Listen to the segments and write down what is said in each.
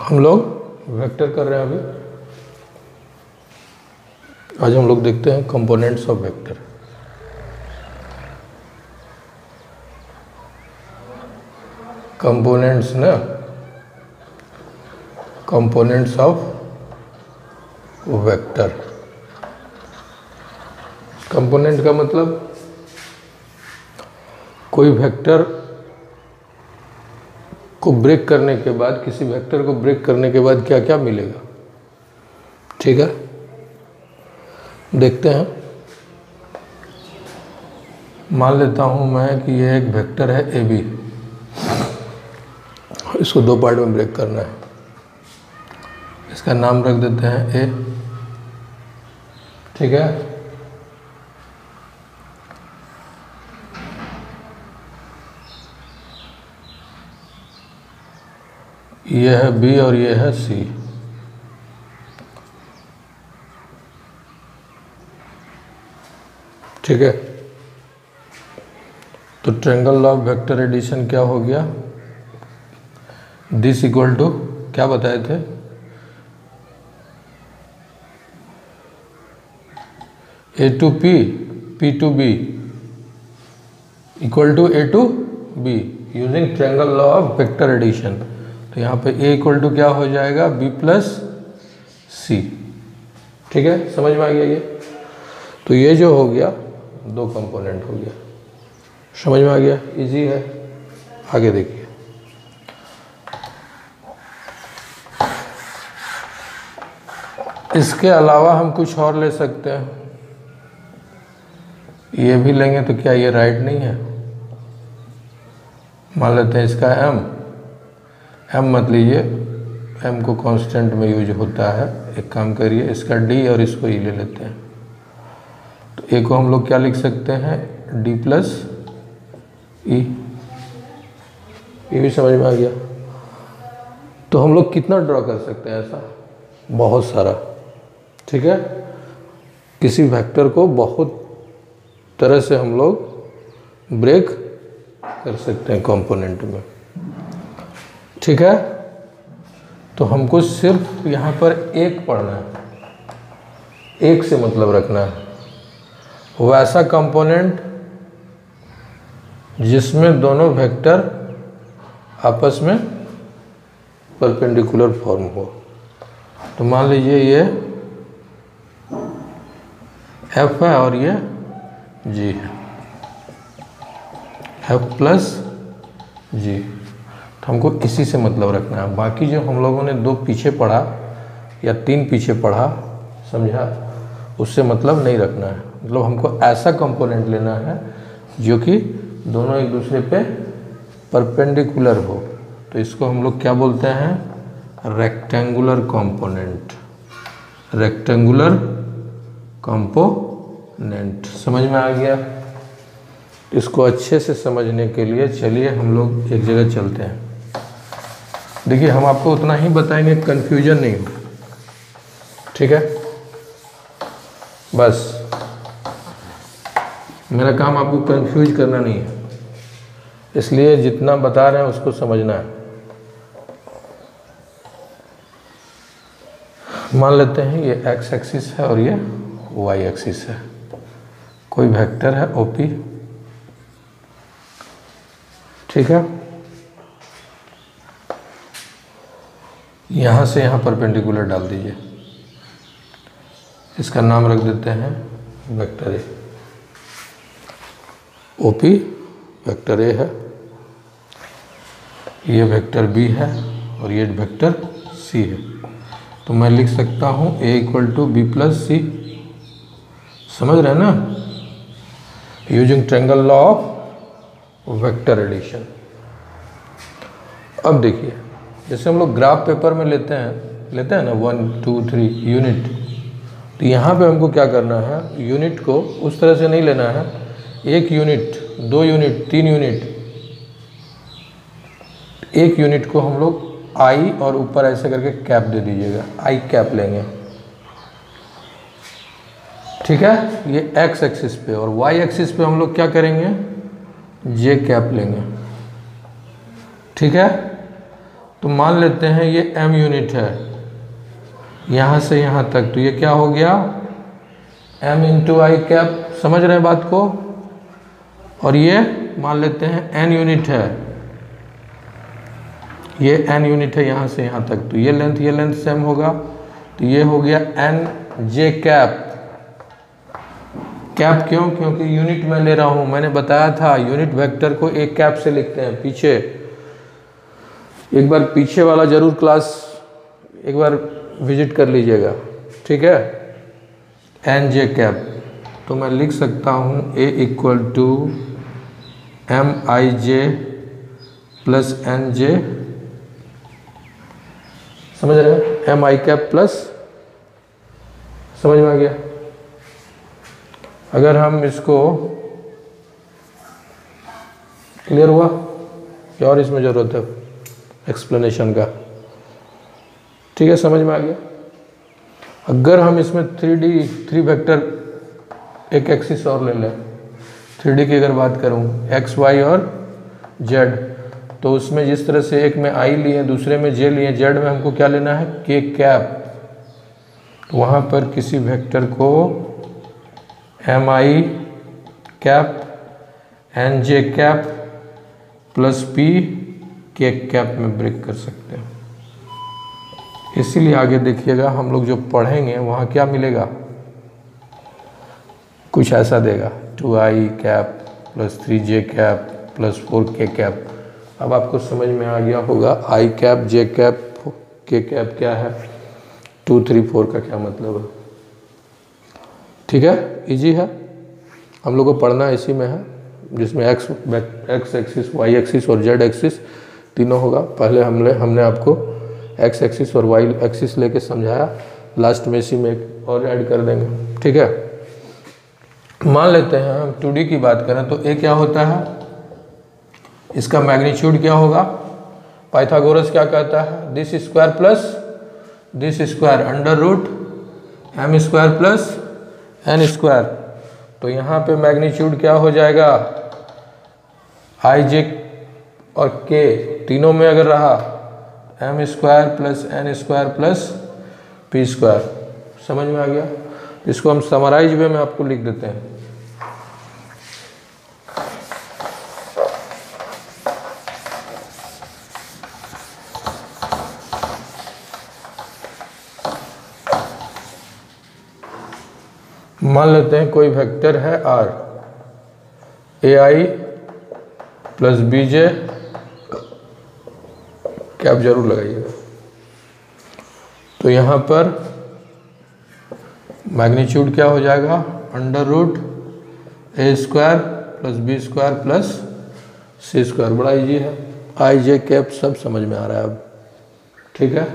हम लोग वेक्टर कर रहे हैं अभी। आज हम लोग देखते हैं कंपोनेंट्स ऑफ वेक्टर। कंपोनेंट्स ना, कंपोनेंट्स ऑफ वेक्टर। कंपोनेंट का मतलब कोई वेक्टर को ब्रेक करने के बाद, किसी वेक्टर को ब्रेक करने के बाद क्या क्या मिलेगा। ठीक है, देखते हैं। मान लेता हूं मैं कि यह एक वेक्टर है ए बी, इसको दो पार्ट में ब्रेक करना है। इसका नाम रख देते हैं ए। ठीक है, यह है बी और यह है सी। ठीक है, तो triangle law of vector addition क्या हो गया, दिस इक्वल टू क्या बताए थे, A to P, P to B equal to A to B using triangle law of vector addition. तो यहाँ पे ए इक्वल टू क्या हो जाएगा, बी प्लस सी। ठीक है, समझ में आ गया ये। तो ये जो हो गया दो कंपोनेंट हो गया, समझ में आ गया, इजी है। आगे देखिए, इसके अलावा हम कुछ और ले सकते हैं। ये भी लेंगे तो क्या ये राइट नहीं है। मान लेते हैं इसका एम मत लीजिए, एम को कांस्टेंट में यूज होता है। एक काम करिए, इसका डी और इसको ई ले लेते हैं। तो ए को हम लोग क्या लिख सकते हैं, डी प्लस ई। ये भी समझ में आ गया। तो हम लोग कितना ड्रॉ कर सकते हैं ऐसा, बहुत सारा। ठीक है, किसी वेक्टर को बहुत तरह से हम लोग ब्रेक कर सकते हैं कंपोनेंट में। ठीक है, तो हमको सिर्फ यहाँ पर एक पढ़ना है, एक से मतलब रखना है। वैसा कंपोनेंट जिसमें दोनों वेक्टर आपस में परपेंडिकुलर फॉर्म हो। तो मान लीजिए ये एफ है और ये जी है, एफ प्लस जी। तो हमको इसी से मतलब रखना है। बाकी जो हम लोगों ने दो पीछे पढ़ा या तीन पीछे पढ़ा, समझा, उससे मतलब नहीं रखना है। मतलब हमको ऐसा कंपोनेंट लेना है जो कि दोनों एक दूसरे पे परपेंडिकुलर हो। तो इसको हम लोग क्या बोलते हैं, रेक्टेंगुलर कंपोनेंट। रेक्टेंगुलर कंपोनेंट समझ में आ गया। इसको अच्छे से समझने के लिए चलिए हम लोग एक जगह चलते हैं। देखिए, हम आपको उतना ही बताएंगे, कंफ्यूजन नहीं हो। ठीक है, बस मेरा काम आपको कंफ्यूज करना नहीं है, इसलिए जितना बता रहे हैं उसको समझना है। मान लेते हैं ये एक्स एक्सिस है और ये वाई एक्सिस है। कोई वेक्टर है ओपी। ठीक है, यहाँ से यहाँ परपेंडिकुलर डाल दीजिए। इसका नाम रख देते हैं vector A. OP vector A है, ये वेक्टर बी है और ये वेक्टर सी है। तो मैं लिख सकता हूँ A equal to B plus C. समझ रहे हैं ना, using triangle law of vector addition. अब देखिए, जैसे हम लोग ग्राफ पेपर में लेते हैं ना 1 2 3 यूनिट। तो यहाँ पे हमको क्या करना है, यूनिट को उस तरह से नहीं लेना है, एक यूनिट, दो यूनिट, तीन यूनिट। एक यूनिट को हम लोग आई और ऊपर ऐसे करके कैप दे दीजिएगा, आई कैप लेंगे। ठीक है, ये एक्स एक्सिस पे, और वाई एक्सिस पे हम लोग क्या करेंगे, जे कैप लेंगे। ठीक है, तो मान लेते हैं ये m यूनिट है यहाँ से यहाँ तक, तो ये क्या हो गया m इंटू आई कैप, समझ रहे हैं बात को। और ये मान लेते हैं n यूनिट है, ये n यूनिट है यहाँ से यहाँ तक, तो ये लेंथ सेम होगा, तो ये हो गया n j कैप। कैप क्यों? क्योंकि यूनिट में ले रहा हूँ, मैंने बताया था यूनिट वेक्टर को एक कैप से लिखते हैं। पीछे एक बार पीछे वाला जरूर क्लास एक बार विजिट कर लीजिएगा, ठीक है। एन जे कैप, तो मैं लिख सकता हूँ A equal to M I J plus N J, समझ रहे हैं, एम आई कैप प्लस, समझ में आ गया। अगर हम इसको, क्लियर हुआ या और इसमें ज़रूरत है एक्सप्लेनेशन का? ठीक है, समझ में आ गया। अगर हम इसमें 3 वेक्टर एक एक्सिस और ले लें, 3D की अगर बात करूं x y और z, तो उसमें जिस तरह से एक में i लिए दूसरे में j लिए, z में हमको क्या लेना है k कैप, तो वहाँ पर किसी वेक्टर को M I cap N J cap plus P K cap में ब्रेक कर सकते हैं। इसीलिए आगे देखिएगा हम लोग जो पढ़ेंगे वहाँ क्या मिलेगा, कुछ ऐसा देगा 2i cap plus 3j cap plus 4k cap. अब आपको समझ में आ गया होगा i cap j cap k cap क्या है, 2 3 4 का क्या मतलब है। ठीक है, इजी है, हम लोग को पढ़ना इसी में है, जिसमें x एक्सिस y एक्सिस और z एक्सिस तीनों होगा। पहले हमने आपको x एक्सिस और y एक्सिस लेके समझाया, लास्ट में इसी में एक और ऐड कर देंगे। ठीक है, मान लेते हैं हम 2D की बात करें तो a क्या होता है, इसका मैग्नीट्यूड क्या होगा, पाइथागोरस क्या कहता है, this square plus this square under root m square plus n square. तो यहाँ पे मैग्नीट्यूड क्या हो जाएगा, i j और k तीनों में अगर रहा m square plus n square plus p square. समझ में आ गया। इसको हम समराइज वे में आपको लिख देते हैं। मान लेते हैं कोई वेक्टर है r, ai plus bj, cap जरूर लगाइएगा। तो यहाँ पर मैग्नीट्यूड क्या हो जाएगा, under root a square plus b square plus c square. बड़ा इजी है, आई जे कैप सब समझ में आ रहा है अब। ठीक है,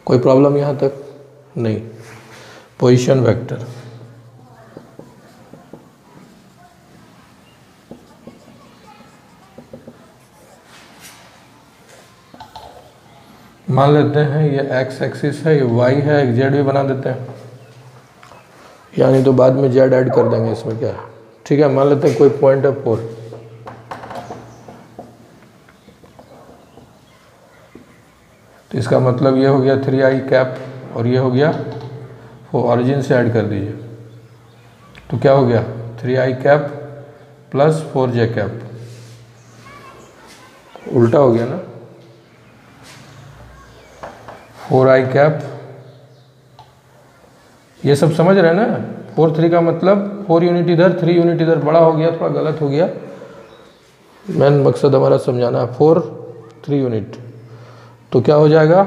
कोई प्रॉब्लम यहाँ तक नहीं। पोजीशन वेक्टर, मान लेते हैं ये x एक्सिस है, ये y है, एक z भी बना देते हैं, यानी तो बाद में z ऐड कर देंगे इसमें, क्या है। ठीक है, मान लेते हैं कोई पॉइंट है 4, तो इसका मतलब ये हो गया 3i कैप और ये हो गया, वो ऑरिजिन से ऐड कर दीजिए, तो क्या हो गया 3i cap plus 4j cap, उल्टा हो गया ना, 4i कैप। ये सब समझ रहे हैं ना, 4 3 का मतलब 4 यूनिट इधर 3 यूनिट इधर, बड़ा हो गया, थोड़ा गलत हो गया, मेन मकसद हमारा समझाना है। 4 3 यूनिट, तो क्या हो जाएगा,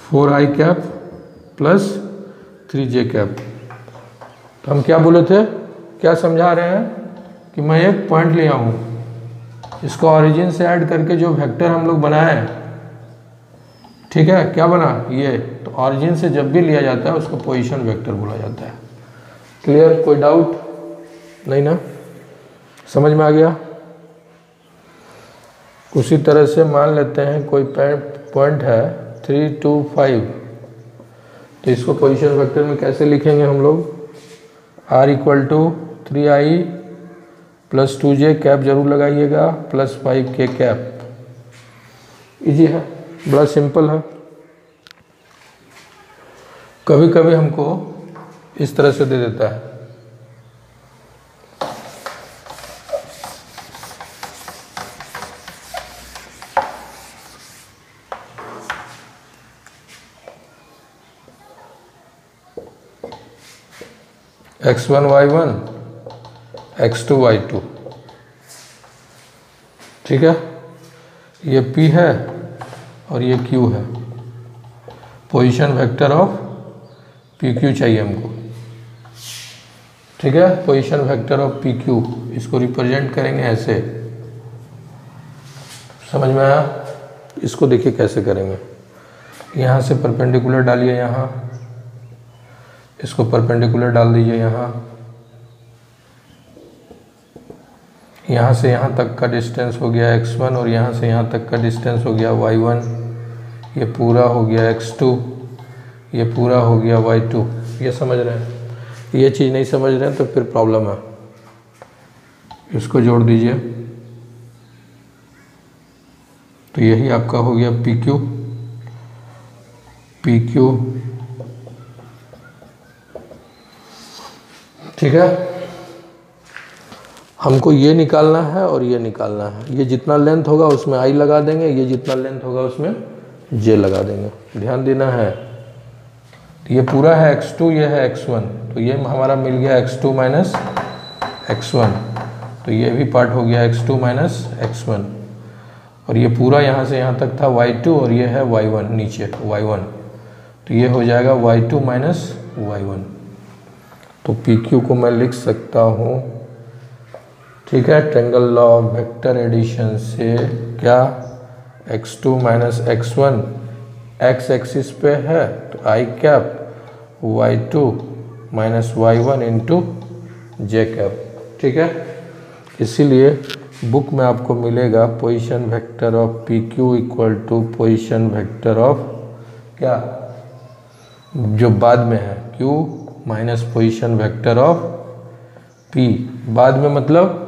फोर आई कैप प्लस 3j कैप। तो हम क्या बोले थे, क्या समझा रहे हैं कि मैं एक पॉइंट लिया हूँ, इसको ऑरिजिन से ऐड करके जो वेक्टर हम लोग बनाए, ठीक है, क्या बना ये, तो ऑरिजिन से जब भी लिया जाता है उसको पोजीशन वेक्टर बोला जाता है। क्लियर, कोई डाउट नहीं ना, समझ में आ गया। उसी तरह से मान लेते हैं कोई पॉइंट है 3 2 5, तो इसको पोजीशन वेक्टर में कैसे लिखेंगे हम लोग, R equal to 3i plus 2j cap जरूर लगाइएगा प्लस 5k कैप। इजी है, बड़ा सिंपल है। कभी कभी हमको इस तरह से दे देता है, x1 y1 x2 y2, ठीक है। ये P है और ये Q है, पोजीशन वेक्टर ऑफ PQ चाहिए हमको, ठीक है। पोजीशन वेक्टर ऑफ PQ, इसको रिप्रेजेंट करेंगे ऐसे, समझ में आया? इसको देखिए कैसे करेंगे। यहाँ से परपेंडिकुलर डालिए, यहाँ इसको परपेंडिकुलर डाल दीजिए, यहाँ से यहाँ तक का डिस्टेंस हो गया x1 और यहाँ से यहाँ तक का डिस्टेंस हो गया y1, ये पूरा हो गया x2, ये पूरा हो गया y2। ये समझ रहे हैं? ये चीज़ नहीं समझ रहे हैं तो फिर प्रॉब्लम है। इसको जोड़ दीजिए तो यही आपका हो गया PQ, ठीक है। हमको ये निकालना है और ये निकालना है। ये जितना लेंथ होगा उसमें I लगा देंगे, ये जितना लेंथ होगा उसमें J लगा देंगे। ध्यान देना है, ये पूरा है x2, ये है x1, तो ये हमारा मिल गया x2 माइनस x1, तो ये भी पार्ट हो गया x2 माइनस x1, और ये पूरा यहाँ से यहाँ तक था y2 और ये है y1 नीचे y1, तो ये हो जाएगा y2 माइनस y1। तो PQ को मैं लिख सकता हूँ, ठीक है, triangle law of vector addition से क्या, x2 minus x1 x axis पे है तो I cap y2 minus y1 into J cap, ठीक है। इसीलिए बुक में आपको मिलेगा position vector of PQ equal to position vector of क्या, जो बाद में है Q minus position vector of P, बाद में मतलब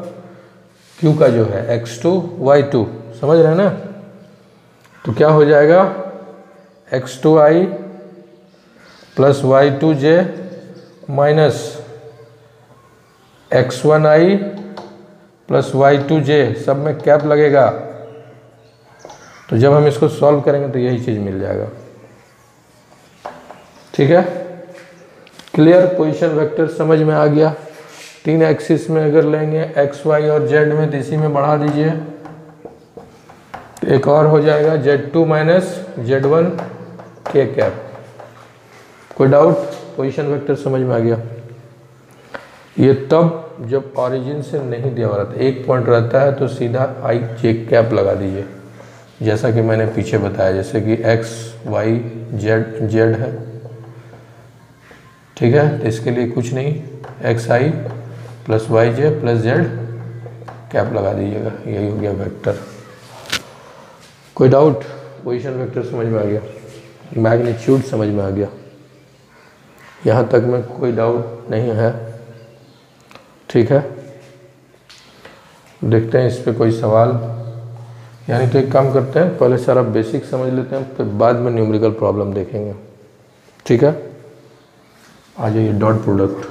Q का जो है x2 y2, समझ रहे हैं ना। तो क्या हो जाएगा, x2i plus y2j minus x1i plus y2j, सब में कैप लगेगा। तो जब हम इसको सॉल्व करेंगे तो यही चीज़ मिल जाएगा, ठीक है। क्लियर, पोजीशन वेक्टर समझ में आ गया। 3 एक्सिस में अगर लेंगे x, y और z में, तो इसी में बढ़ा दीजिए, तो एक और हो जाएगा z2 minus z1 k cap. कोई डाउट? पोजीशन वेक्टर समझ में आ गया। ये तब जब ओरिजिन से नहीं दिया हुआ रहता, एक पॉइंट रहता है तो सीधा I j कैप लगा दीजिए, जैसा कि मैंने पीछे बताया, जैसे कि x, y, z है, ठीक है। तो इसके लिए कुछ नहीं, xi plus yj plus z cap लगा दीजिएगा, यही हो गया वेक्टर। कोई डाउट? पोजीशन वेक्टर समझ में आ गया, मैग्नीट्यूड समझ में आ गया, यहाँ तक में कोई डाउट नहीं है, ठीक है। देखते हैं इस पे कोई सवाल, यानी तो एक काम करते हैं, पहले सारा बेसिक समझ लेते हैं, फिर बाद में न्यूमेरिकल प्रॉब्लम देखेंगे, ठीक है। आ जाइए, डॉट प्रोडक्ट।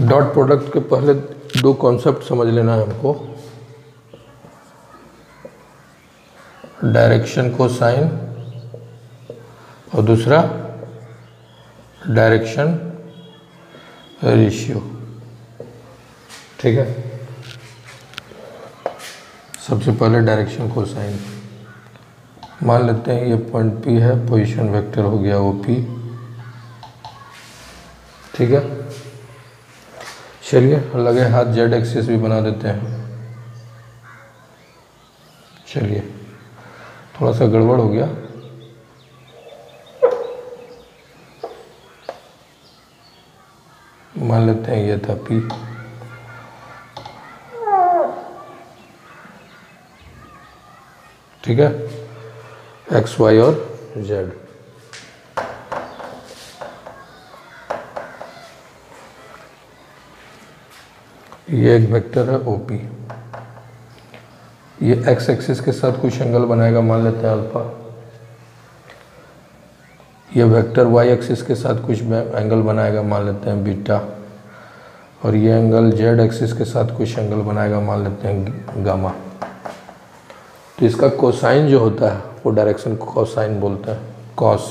डॉट प्रोडक्ट के पहले 2 कॉन्सेप्ट समझ लेना है हमको, डायरेक्शन कोसाइन और दूसरा डायरेक्शन रेशियो, ठीक है। सबसे पहले डायरेक्शन कोसाइन, मान लेते हैं ये पॉइंट P है, पोजीशन वेक्टर हो गया OP, ठीक है। चलिए लगे हाथ Z एक्सिस भी बना देते हैं। चलिए, थोड़ा सा गड़बड़ हो गया, मान लेते हैं ये था P। ठीक है, एक्स वाई और जेड। ये एक वेक्टर है OP, ये एक्स एक्सिस के साथ कुछ एंगल बनाएगा, मान लेते हैं अल्फा। ये वेक्टर वाई एक्सिस के साथ कुछ एंगल बनाएगा, मान लेते हैं बीटा। और ये एंगल जेड एक्सिस के साथ कुछ एंगल बनाएगा, मान लेते हैं गामा। तो इसका कोसाइन जो होता है वो डायरेक्शन को कोसाइन बोलते हैं, कॉस।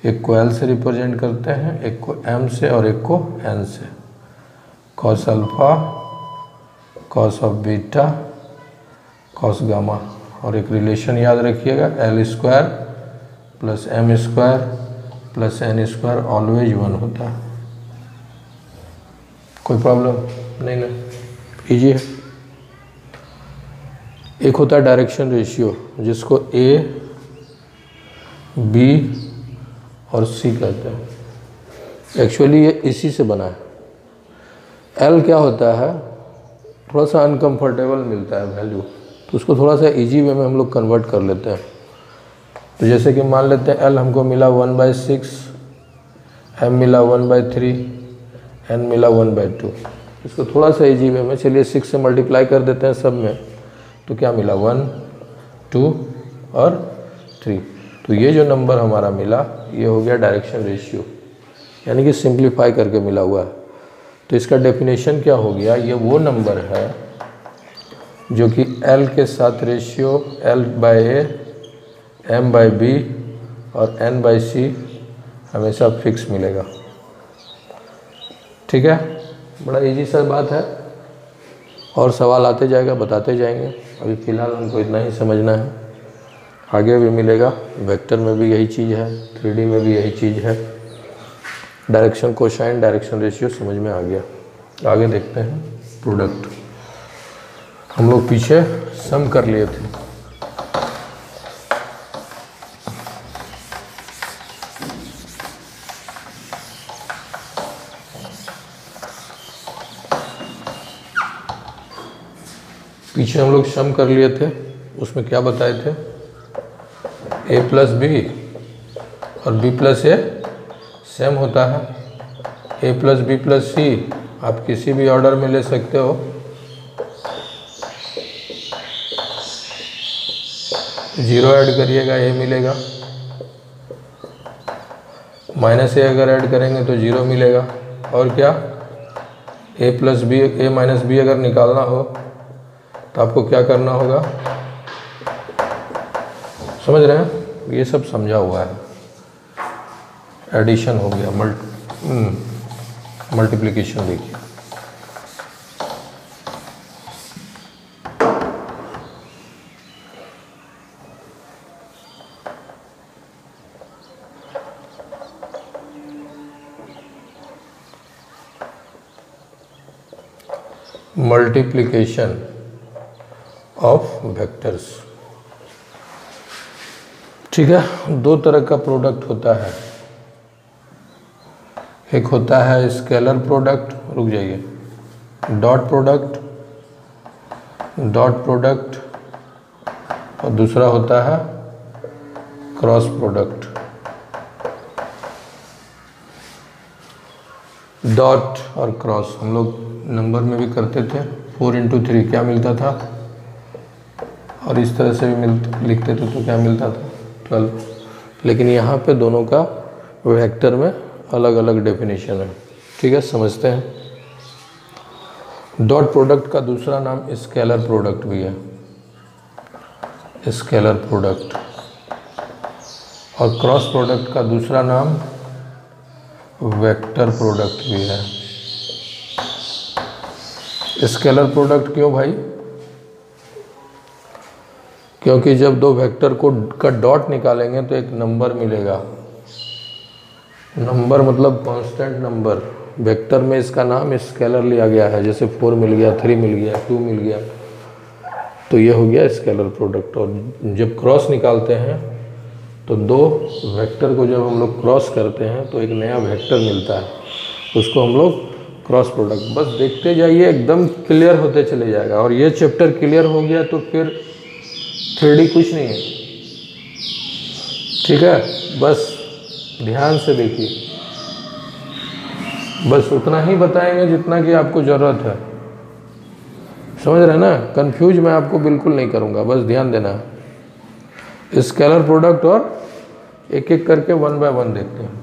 एक को L से रिप्रेजेंट करते हैं, एक को M से और एक को N से। Cos alpha, cos of beta, cos gamma. और एक रिलेशन याद रखिएगा, L² plus M² plus N² always 1 होता है। कोई प्रॉब्लम नहीं ना, इजी है। एक होता है डायरेक्शन रेशियो, जिसको A, B और C कहते हैं। एक्चुअली ये इसी से बना है। L क्या होता है, थोड़ा सा अनकंफर्टेबल मिलता है वैल्यू, तो उसको थोड़ा सा इजी वे में हम लोग कन्वर्ट कर लेते हैं। तो जैसे कि मान लेते हैं L हमको मिला 1/6, M मिला 1/3, N मिला 1/2। इसको थोड़ा सा इजी वे में, चलिए 6 से मल्टीप्लाई कर देते हैं सब में, तो क्या मिला 1, 2 और 3। तो ये जो नंबर हमारा मिला ये हो गया डायरेक्शन रेशियो, यानी कि सिंप्लीफाई करके मिला हुआ है। तो इसका डेफिनेशन क्या हो गया, ये वो नंबर है जो कि L के साथ रेशियो L/A, M/B और N/C हमेशा फिक्स मिलेगा। ठीक है, बड़ा इजी सा बात है, और सवाल आते जाएगा, बताते जाएंगे। अभी फ़िलहाल हमको इतना ही समझना है, आगे भी मिलेगा। वेक्टर में भी यही चीज़ है, 3D में भी यही चीज़ है। डायरेक्शन कोसाइन, डायरेक्शन रेशियो समझ में आ गया। आगे देखते हैं प्रोडक्ट। हम लोग पीछे सम कर लिए थे। पीछे हम लोग सम कर लिए थे, उसमें क्या बताए थे, A + B और B + A सेम होता है। A + B + C आप किसी भी ऑर्डर में ले सकते हो। जीरो ऐड करिएगा A मिलेगा, -A अगर ऐड करेंगे तो 0 मिलेगा। और क्या, A + B, A - B अगर निकालना हो तो आपको क्या करना होगा, समझ रहे हैं, ये सब समझा हुआ है। एडिशन हो गया, मल्टीप्लिकेशन देखिए। Multiplication of vectors. ठीक है, दो तरह का प्रोडक्ट होता है। एक होता है स्केलर प्रोडक्ट, रुक जाइए, डॉट प्रोडक्ट, और दूसरा होता है क्रॉस प्रोडक्ट। डॉट और क्रॉस हम लोग नंबर में भी करते थे। 4 × 3 क्या मिलता था, और इस तरह से भी लिखते थे तो क्या मिलता था, 12। लेकिन यहाँ पे दोनों का वेक्टर में अलग अलग डेफिनेशन है। ठीक है, समझते हैं। डॉट प्रोडक्ट का दूसरा नाम स्केलर प्रोडक्ट भी है, स्केलर प्रोडक्ट। और क्रॉस प्रोडक्ट का दूसरा नाम वेक्टर प्रोडक्ट भी है। स्केलर प्रोडक्ट क्यों भाई, क्योंकि जब दो वेक्टर का डॉट निकालेंगे तो एक नंबर मिलेगा। नंबर मतलब कांस्टेंट नंबर। वेक्टर में इसका नाम स्केलर लिया गया है, जैसे 4 मिल गया, 3 मिल गया, 2 मिल गया, तो ये हो गया स्केलर प्रोडक्ट। और जब क्रॉस निकालते हैं तो दो वेक्टर को जब हम लोग क्रॉस करते हैं तो एक नया वेक्टर मिलता है, उसको हम लोग क्रॉस प्रोडक्ट। बस देखते जाइए, एकदम क्लियर होते चले जाएगा। और ये चैप्टर क्लियर हो गया तो फिर 3D कुछ नहीं है, ठीक है। बस ध्यान से देखिए, बस उतना ही बताएंगे जितना कि आपको ज़रूरत है, समझ रहे हैं ना। कंफ्यूज मैं आपको बिल्कुल नहीं करूँगा, बस ध्यान देना। स्केलर प्रोडक्ट और एक एक करके 1 बाय 1 देखते हैं।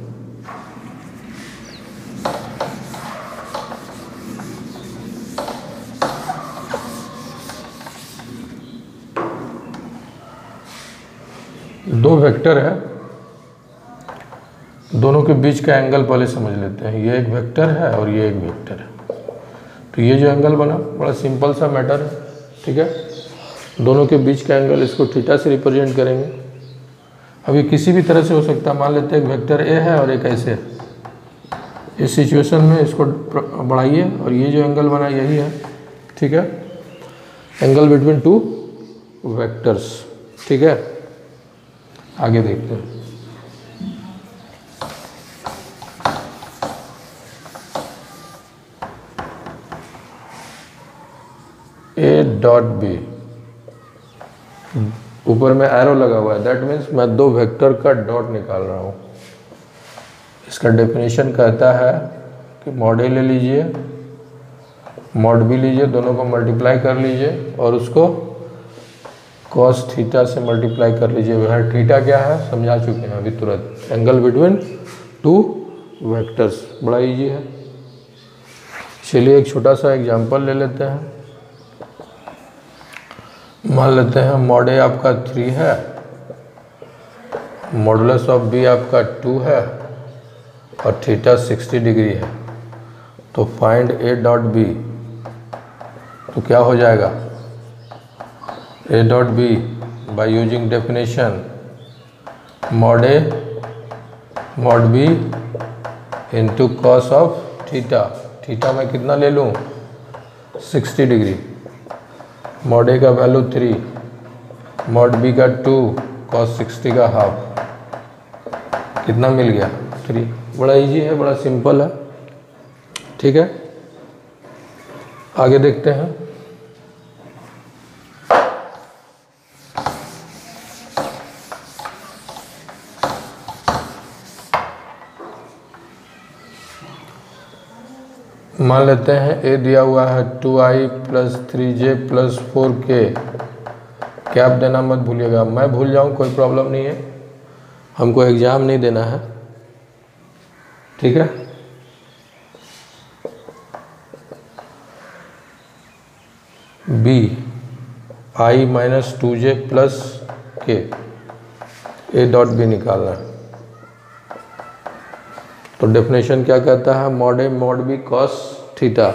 दो वेक्टर है, दोनों के बीच का एंगल पहले समझ लेते हैं। ये एक वेक्टर है और ये एक वेक्टर है। तो ये जो एंगल बना बड़ा सिंपल सा मैटर है, ठीक है। दोनों के बीच का एंगल, इसको थीटा से रिप्रेजेंट करेंगे। अब ये किसी भी तरह से हो सकता है, मान लेते हैं एक वेक्टर ए है और एक ऐसे है। इस सिचुएशन में इसको बढ़ाइए और ये जो एंगल बना यही है, ठीक है। एंगल बिटवीन टू वेक्टर्स, ठीक है। आगे देखते हैं। ए डॉट बी, ऊपर में एरो लगा हुआ है, दैट मीन्स मैं दो वेक्टर का डॉट निकाल रहा हूँ। इसका डेफिनेशन कहता है कि मॉड ए ले लीजिए, मॉड बी लीजिए, दोनों को मल्टीप्लाई कर लीजिए और उसको कॉस थीटा से मल्टीप्लाई कर लीजिए। वह थीटा क्या है समझा चुके हैं अभी तुरंत। एंगल बिटवीन टू वेक्टर्स, बड़ा इजी है। चलिए एक छोटा सा एग्जांपल ले लेते हैं। मान लेते हैं मॉड ए आपका 3 है, मॉडुलस ऑफ बी आपका 2 है और थीटा 60 डिग्री है। तो फाइंड ए डॉट बी, तो क्या हो जाएगा, A dot B by using definition mod A mod B into cos of theta. Theta मैं कितना ले लूँ 60 डिग्री, मॉड ए का वैल्यू 3, मॉड बी का 2, कॉस 60 का हाफ, कितना मिल गया 3। बड़ा इजी है, बड़ा सिंपल है, ठीक है। आगे देखते हैं। मान लेते हैं ए दिया हुआ है 2i + 3j + 4k। कैप देना मत भूलिएगा, मैं भूल जाऊँ कोई प्रॉब्लम नहीं है, हमको एग्ज़ाम नहीं देना है, ठीक है। B i - 2j + k, A dot B निकालना है। तो डेफिनेशन क्या कहता है, mod A mod B cos theta.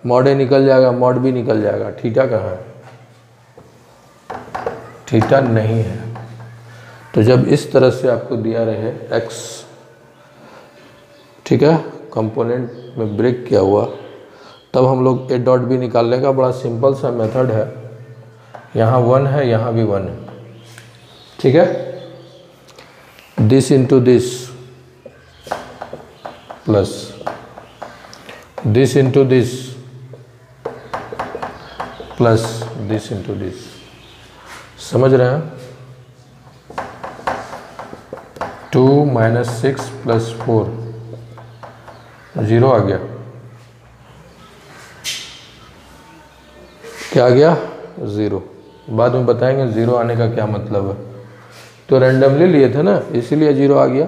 Mod A निकल जाएगा, मॉड बी निकल जाएगा, थीटा कहाँ है, थीटा नहीं है। तो जब इस तरह से आपको दिया रहे x, ठीक है, कंपोनेंट में ब्रेक किया हुआ, तब हम लोग ए डॉट बी निकालने का बड़ा सिंपल सा मेथड है। यहाँ 1 है, यहाँ भी 1 है, ठीक है। This into this plus this into this plus this into this, समझ रहे हैं। 2 - 6 + 4, 0 आ गया। क्या आ गया 0। बाद में बताएंगे 0 आने का क्या मतलब है। तो रैंडमली लिए थे ना, इसीलिए 0 आ गया।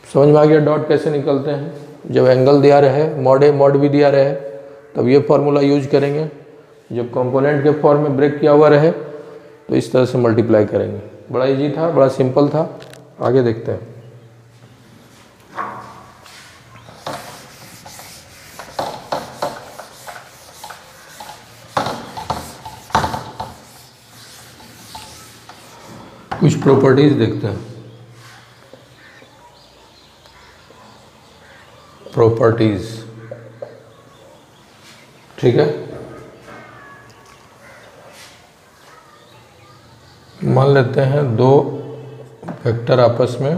समझ में आ गया डॉट कैसे निकलते हैं। जब एंगल दिया रहे, मॉड ए मॉड बी दिया रहे, तब ये फार्मूला यूज करेंगे। जब कंपोनेंट के फॉर्म में ब्रेक किया हुआ रहे तो इस तरह से मल्टीप्लाई करेंगे। बड़ा इजी था, बड़ा सिंपल था। आगे देखते हैं। कुछ प्रॉपर्टीज देखते हैं। प्रॉपर्टीज, ठीक है। मान लेते हैं दो वेक्टर आपस में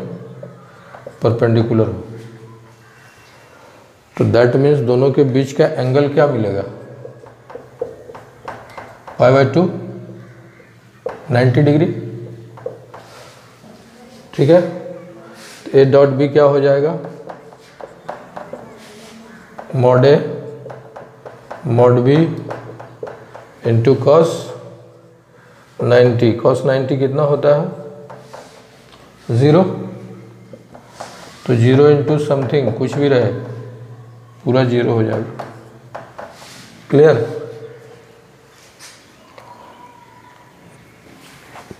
परपेंडिकुलर हो, तो दैट मीन्स दोनों के बीच का एंगल क्या मिलेगा, π/2 90 डिग्री। ठीक है, ए डॉट बी क्या हो जाएगा, mod A mod B into cos 90। cos 90 कितना होता है, 0। तो 0 इंटू समथिंग कुछ भी रहे पूरा 0 हो जाएगा। क्लियर,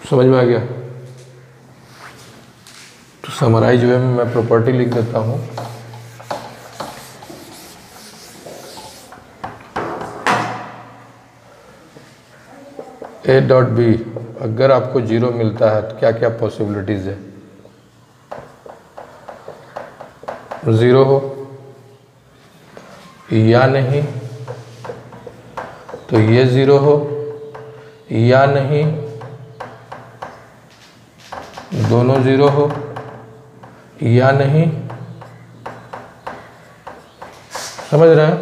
समझ में आ गया। तो समराइज वे में मैं प्रॉपर्टी लिख देता हूँ। ए डॉट बी अगर आपको 0 मिलता है तो क्या क्या पॉसिबिलिटीज है, 0 हो या नहीं, तो ये 0 हो या नहीं, दोनों 0 हो या नहीं। समझ रहे हैं,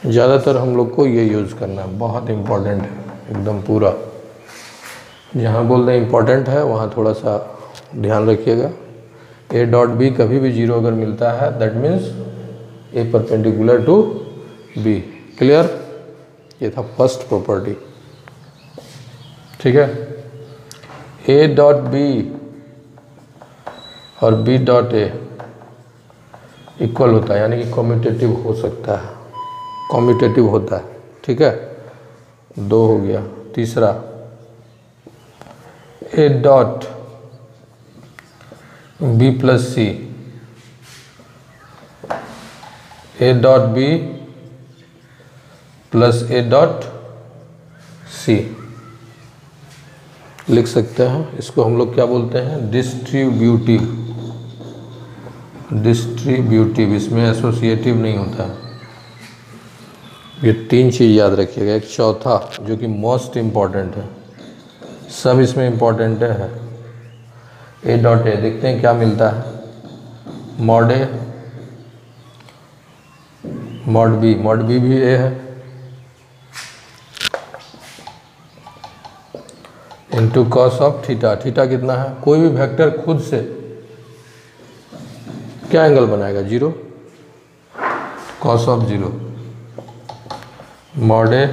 ज़्यादातर हम लोग को ये यूज़ करना है, बहुत इम्पोर्टेंट है एकदम पूरा। जहाँ बोल रहे इम्पोर्टेंट है वहाँ थोड़ा सा ध्यान रखिएगा। ए डॉट बी कभी भी 0 अगर मिलता है that means A perpendicular to B. Clear, ये था फर्स्ट प्रॉपर्टी। ठीक है, ए डॉट बी और बी डॉट ए इक्वल होता है, यानी कि कम्यूटेटिव हो सकता है, कम्यूटेटिव होता है। ठीक है, 2 हो गया। तीसरा, A dot B plus C, A dot B plus A dot C लिख सकते हैं। इसको हम लोग क्या बोलते हैं, डिस्ट्रीब्यूटिव। डिस्ट्रीब्यूटिव, इसमें एसोसिएटिव नहीं होता है। ये 3 चीज़ याद रखिएगा। एक चौथा जो कि मोस्ट इम्पॉर्टेंट है, सब इसमें इम्पॉर्टेंट है, ए डॉट ए। देखते हैं क्या मिलता है, mod A mod B, mod B भी ए है, into cos of theta. Theta कितना है, कोई भी वेक्टर खुद से क्या एंगल बनाएगा, 0, cos of 0, mod A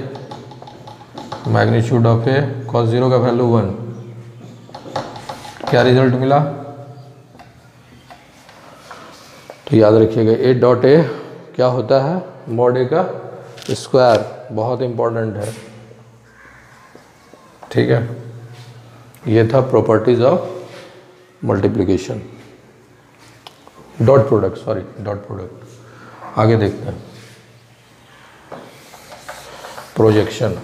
magnitude of A, cos 0 का वैल्यू 1। क्या रिजल्ट मिला, तो याद रखिएगा ए डॉट ए क्या होता है, मॉड ए का स्क्वायर। बहुत इंपॉर्टेंट है। ठीक है, ये था properties of multiplication, dot product, sorry dot product. आगे देखते हैं, प्रोजेक्शन।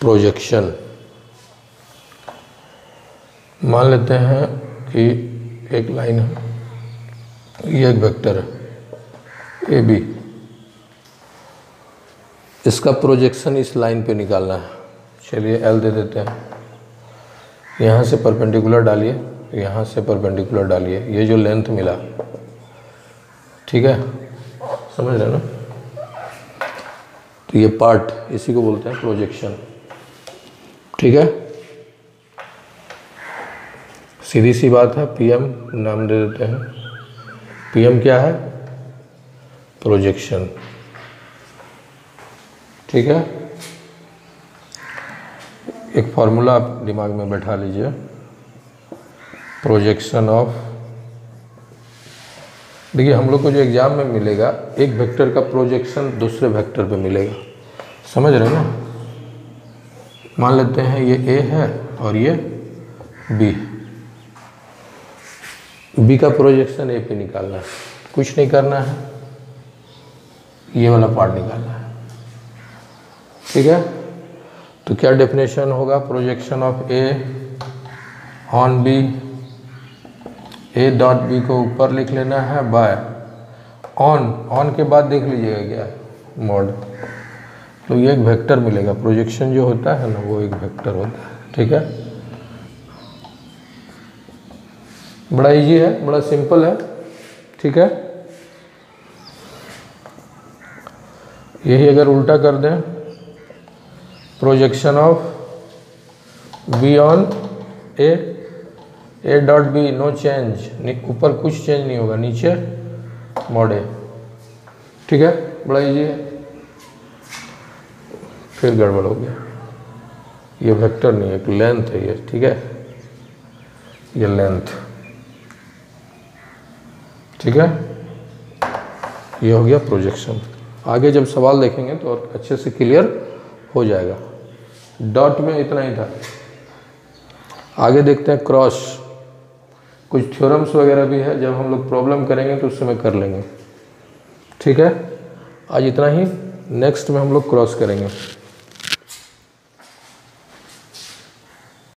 प्रोजेक्शन, मान लेते हैं कि एक लाइन है, ये एक वेक्टर है ए बी, इसका प्रोजेक्शन इस लाइन पे निकालना है। चलिए एल दे देते हैं, यहाँ से परपेंडिकुलर डालिए, यहाँ से परपेंडिकुलर डालिए, ये जो लेंथ मिला, ठीक है, समझ रहे ना। तो ये पार्ट, इसी को बोलते हैं प्रोजेक्शन। ठीक है, सीधी सी बात है, पीएम नाम दे देते हैं। पीएम क्या है, प्रोजेक्शन। ठीक है, एक फॉर्मूला आप दिमाग में बैठा लीजिए, प्रोजेक्शन ऑफ। देखिए हम लोग को जो एग्जाम में मिलेगा, एक वेक्टर का प्रोजेक्शन दूसरे वेक्टर पे मिलेगा, समझ रहे हैं ना। मान लेते हैं ये ए है और ये बी, बी का प्रोजेक्शन ए पे निकालना है, कुछ नहीं करना है, ये वाला पार्ट निकालना है। ठीक है, तो क्या डेफिनेशन होगा, projection of A on B, A dot B को ऊपर लिख लेना है बाय, ऑन के बाद देख लीजिएगा क्या है मॉड, तो ये एक वेक्टर मिलेगा। प्रोजेक्शन जो होता है ना वो एक वेक्टर होता है, ठीक है। बड़ा इजी है, बड़ा सिंपल है, ठीक है। यही अगर उल्टा कर दें, projection of B on A dot B no change, ऊपर कुछ चेंज नहीं होगा, नीचे मॉड ए, ठीक है। बड़ा इजी है। फिर गड़बड़ हो गया, ये वेक्टर नहीं है, एक लेंथ है ये, ठीक है, ये लेंथ, ठीक है। ये हो गया प्रोजेक्शन। आगे जब सवाल देखेंगे तो और अच्छे से क्लियर हो जाएगा। डॉट में इतना ही था। आगे देखते हैं क्रॉस। कुछ थ्योरम्स वगैरह भी है, जब हम लोग प्रॉब्लम करेंगे तो उस समय कर लेंगे, ठीक है। आज इतना ही, नेक्स्ट में हम लोग क्रॉस करेंगे।